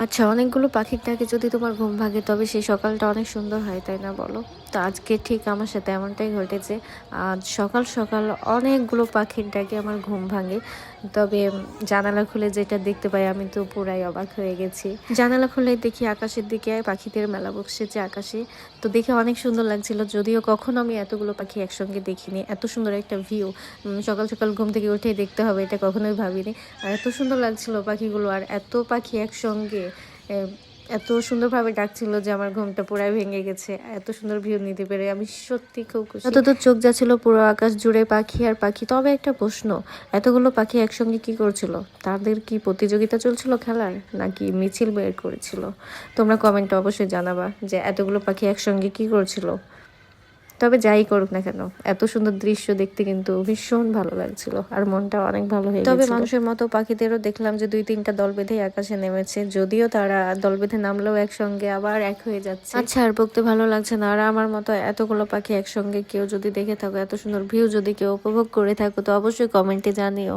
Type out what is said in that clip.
আচ্ছা, অনেকগুলো পাখির ডাকে যদি তোমার ঘুম ভাঙে তবে সেই সকালটা অনেক সুন্দর হয়, তাই না বলো? তো আজকে ঠিক আমার সাথে এমনটাই ঘটেছে। আজ সকাল সকাল অনেকগুলো পাখির ডাকে আমার ঘুম ভাঙে। তবে জানালা খুলে যেটা দেখতে পাই আমি তো পুরাই অবাক হয়ে গেছি। জানালা খুলে দেখি আকাশের দিকে পাখিদের মেলা বসেছে আকাশে। তো দেখে অনেক সুন্দর লাগছিল, যদিও কখনো আমি এতগুলো পাখি একসঙ্গে দেখিনি। এত সুন্দর একটা ভিউ সকাল সকাল ঘুম থেকে উঠেই দেখতে হবে এটা কখনোই ভাবিনি। আর এত সুন্দর লাগছিল পাখিগুলো, আর এত পাখি একসঙ্গে এ এত সুন্দরভাবে ডাকছিল যে আমার ঘুমটা পুরাই ভেঙে গেছে। এত সুন্দর ভিউ নিতে পেরে আমি সত্যি খুব খুশি। যতদূর চোখ যাচ্ছিল পুরো আকাশ জুড়ে পাখি আর পাখি। তবে একটা প্রশ্ন, এতগুলো পাখি একসঙ্গে কি করছিল? তাদের কি প্রতিযোগিতা চলছিল খেলার, নাকি মিছিল বের করেছিল? তোমরা কমেন্টে অবশ্যই জানাবা যে এতগুলো পাখি একসঙ্গে কি করছিল। তবে যাই করুক না কেন, এত সুন্দর দৃশ্য দেখতে কিন্তু ভীষণ ভালো লাগছিল, আর মনটা অনেক ভালো হয়ে গেছিল। তবে মানুষের মতো পাখিদেরও দেখলাম যে 2-3টা দল বেঁধে আকাশে নেমেছে, যদিও তারা দল বেঁধে নামলেও একসঙ্গে আবার এক হয়ে যাচ্ছে। আচ্ছা, আর বকতে ভালো লাগছে না। আর আমার মতো এতগুলো পাখি একসঙ্গে কেউ যদি দেখে থাকো, এত সুন্দর ভিউ যদি কেউ উপভোগ করে থাকো, তো অবশ্যই কমেন্টে জানিও।